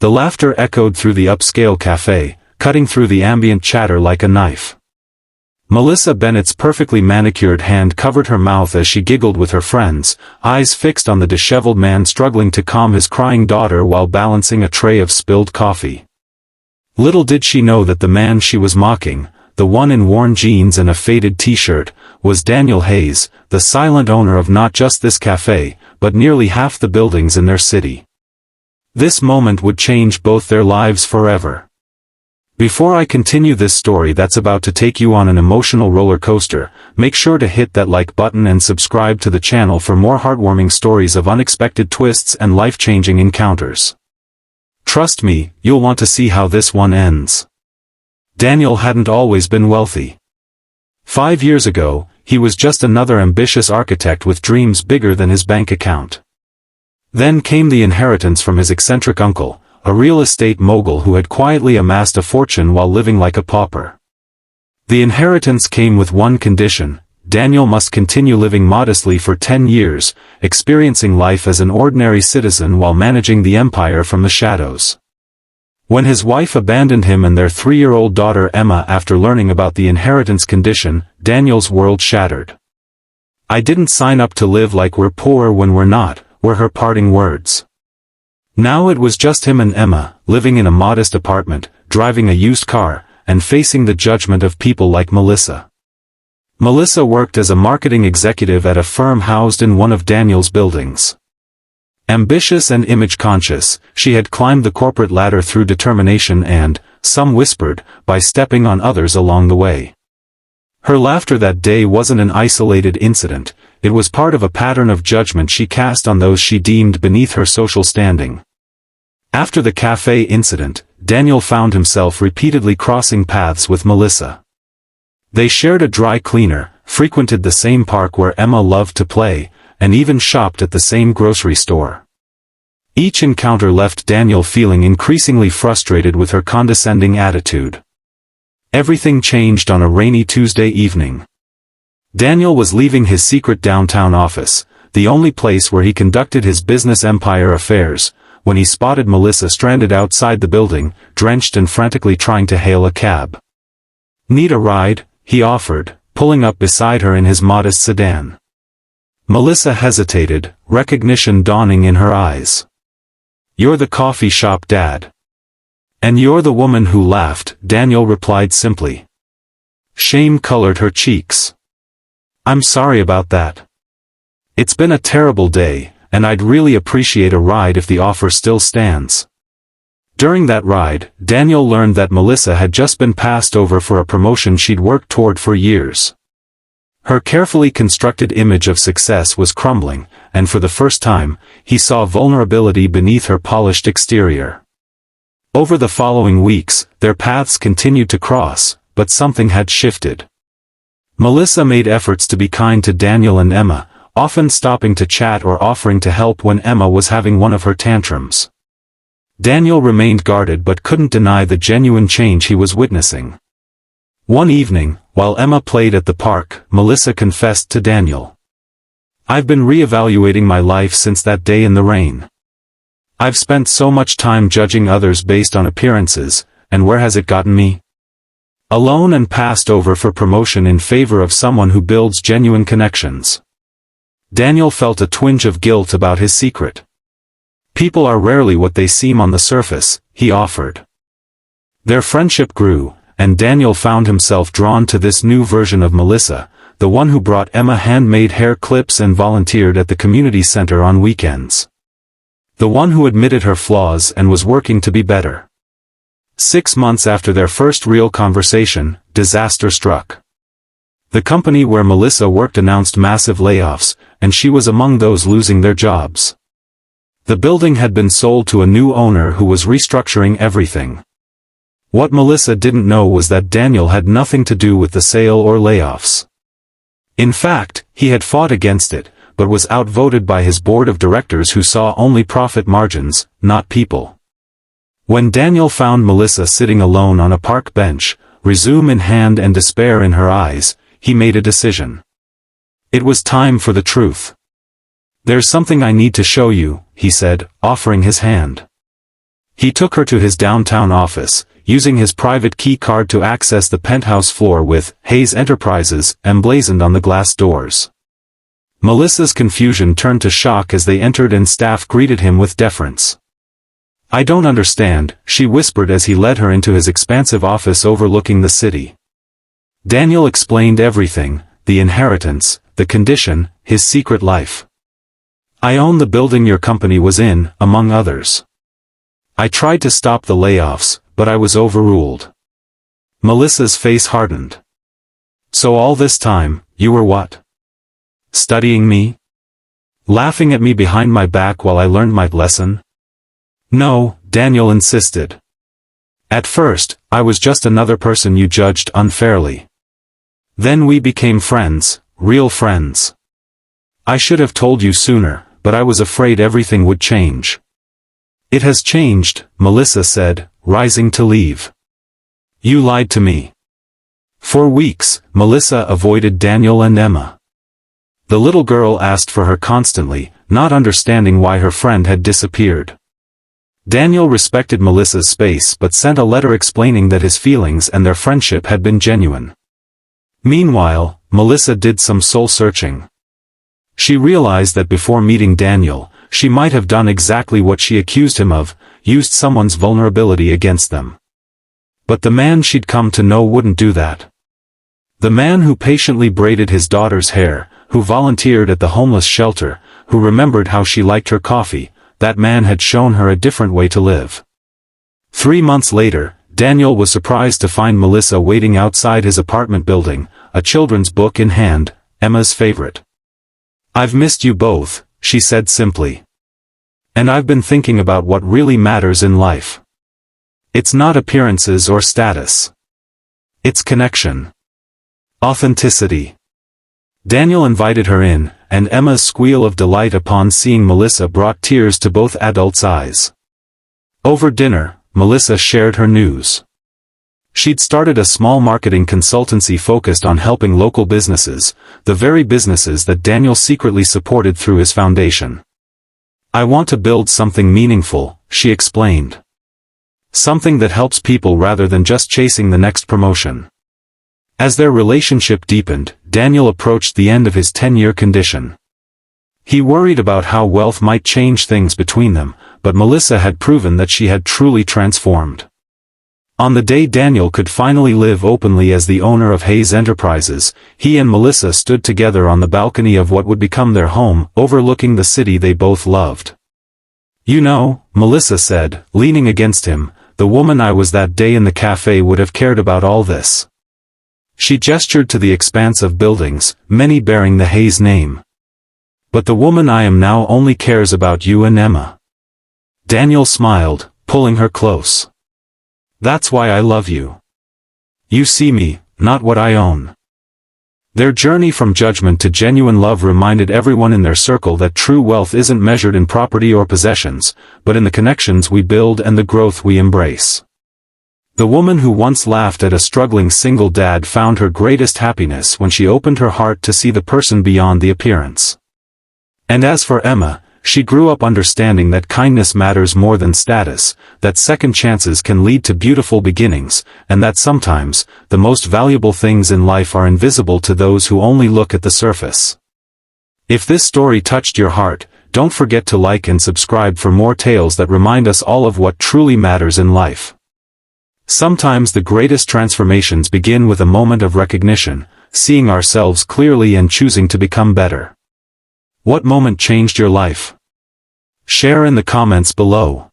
The laughter echoed through the upscale café, cutting through the ambient chatter like a knife. Melissa Bennett's perfectly manicured hand covered her mouth as she giggled with her friends, eyes fixed on the disheveled man struggling to calm his crying daughter while balancing a tray of spilled coffee. Little did she know that the man she was mocking, the one in worn jeans and a faded t-shirt, was Daniel Hayes, the silent owner of not just this café, but nearly half the buildings in their city. This moment would change both their lives forever. Before I continue this story that's about to take you on an emotional roller coaster, make sure to hit that like button and subscribe to the channel for more heartwarming stories of unexpected twists and life-changing encounters. Trust me, you'll want to see how this one ends. Daniel hadn't always been wealthy. 5 years ago, he was just another ambitious architect with dreams bigger than his bank account. Then came the inheritance from his eccentric uncle, a real estate mogul who had quietly amassed a fortune while living like a pauper. The inheritance came with one condition: Daniel must continue living modestly for 10 years, experiencing life as an ordinary citizen while managing the empire from the shadows. When his wife abandoned him and their 3-year-old daughter Emma after learning about the inheritance condition, Daniel's world shattered. "I didn't sign up to live like we're poor when we're not," were her parting words. Now it was just him and Emma, living in a modest apartment, driving a used car, and facing the judgment of people like Melissa. Melissa worked as a marketing executive at a firm housed in one of Daniel's buildings. Ambitious and image-conscious, she had climbed the corporate ladder through determination and, some whispered, by stepping on others along the way. Her laughter that day wasn't an isolated incident, it was part of a pattern of judgment she cast on those she deemed beneath her social standing. After the cafe incident, Daniel found himself repeatedly crossing paths with Melissa. They shared a dry cleaner, frequented the same park where Emma loved to play, and even shopped at the same grocery store. Each encounter left Daniel feeling increasingly frustrated with her condescending attitude. Everything changed on a rainy Tuesday evening. Daniel was leaving his secret downtown office, the only place where he conducted his business empire affairs, when he spotted Melissa stranded outside the building, drenched and frantically trying to hail a cab. "Need a ride?" he offered, pulling up beside her in his modest sedan. Melissa hesitated, recognition dawning in her eyes. "You're the coffee shop dad." "And you're the woman who laughed," Daniel replied simply. Shame colored her cheeks. "I'm sorry about that. It's been a terrible day, and I'd really appreciate a ride if the offer still stands." During that ride, Daniel learned that Melissa had just been passed over for a promotion she'd worked toward for years. Her carefully constructed image of success was crumbling, and for the first time, he saw vulnerability beneath her polished exterior. Over the following weeks, their paths continued to cross, but something had shifted. Melissa made efforts to be kind to Daniel and Emma, often stopping to chat or offering to help when Emma was having one of her tantrums. Daniel remained guarded but couldn't deny the genuine change he was witnessing. One evening, while Emma played at the park, Melissa confessed to Daniel. "I've been reevaluating my life since that day in the rain. I've spent so much time judging others based on appearances, and where has it gotten me? Alone and passed over for promotion in favor of someone who builds genuine connections." Daniel felt a twinge of guilt about his secret. "People are rarely what they seem on the surface," he offered. Their friendship grew, and Daniel found himself drawn to this new version of Melissa, the one who brought Emma handmade hair clips and volunteered at the community center on weekends. The one who admitted her flaws and was working to be better. 6 months after their first real conversation, disaster struck. The company where Melissa worked announced massive layoffs, and she was among those losing their jobs. The building had been sold to a new owner who was restructuring everything. What Melissa didn't know was that Daniel had nothing to do with the sale or layoffs. In fact, he had fought against it, but was outvoted by his board of directors who saw only profit margins, not people. When Daniel found Melissa sitting alone on a park bench, resume in hand and despair in her eyes, he made a decision. It was time for the truth. "There's something I need to show you," he said, offering his hand. He took her to his downtown office, using his private key card to access the penthouse floor with Hayes Enterprises emblazoned on the glass doors. Melissa's confusion turned to shock as they entered and staff greeted him with deference. "I don't understand," she whispered as he led her into his expansive office overlooking the city. Daniel explained everything, the inheritance, the condition, his secret life. "I own the building your company was in, among others. I tried to stop the layoffs, but I was overruled." Melissa's face hardened. "So all this time, you were what? Studying me? Laughing at me behind my back while I learned my lesson?" "No," Daniel insisted. "At first, I was just another person you judged unfairly. Then we became friends, real friends. I should have told you sooner, but I was afraid everything would change." "It has changed," Melissa said, rising to leave. "You lied to me." For weeks, Melissa avoided Daniel and Emma. The little girl asked for her constantly, not understanding why her friend had disappeared. Daniel respected Melissa's space but sent a letter explaining that his feelings and their friendship had been genuine. Meanwhile, Melissa did some soul-searching. She realized that before meeting Daniel, she might have done exactly what she accused him of, used someone's vulnerability against them. But the man she'd come to know wouldn't do that. The man who patiently braided his daughter's hair, who volunteered at the homeless shelter, who remembered how she liked her coffee, that man had shown her a different way to live. 3 months later, Daniel was surprised to find Melissa waiting outside his apartment building, a children's book in hand, Emma's favorite. "I've missed you both," she said simply. "And I've been thinking about what really matters in life. It's not appearances or status. It's connection. Authenticity." Daniel invited her in, and Emma's squeal of delight upon seeing Melissa brought tears to both adults' eyes. Over dinner, Melissa shared her news. She'd started a small marketing consultancy focused on helping local businesses, the very businesses that Daniel secretly supported through his foundation. "I want to build something meaningful," she explained. "Something that helps people rather than just chasing the next promotion." As their relationship deepened, Daniel approached the end of his 10-year condition. He worried about how wealth might change things between them, but Melissa had proven that she had truly transformed. On the day Daniel could finally live openly as the owner of Hayes Enterprises, he and Melissa stood together on the balcony of what would become their home, overlooking the city they both loved. "You know," Melissa said, leaning against him, "the woman I was that day in the café would have cared about all this." She gestured to the expanse of buildings, many bearing the Hayes name. "But the woman I am now only cares about you and Emma." Daniel smiled, pulling her close. "That's why I love you. You see me, not what I own." Their journey from judgment to genuine love reminded everyone in their circle that true wealth isn't measured in property or possessions, but in the connections we build and the growth we embrace. The woman who once laughed at a struggling single dad found her greatest happiness when she opened her heart to see the person beyond the appearance. And as for Emma, she grew up understanding that kindness matters more than status, that second chances can lead to beautiful beginnings, and that sometimes, the most valuable things in life are invisible to those who only look at the surface. If this story touched your heart, don't forget to like and subscribe for more tales that remind us all of what truly matters in life. Sometimes the greatest transformations begin with a moment of recognition, seeing ourselves clearly and choosing to become better. What moment changed your life? Share in the comments below.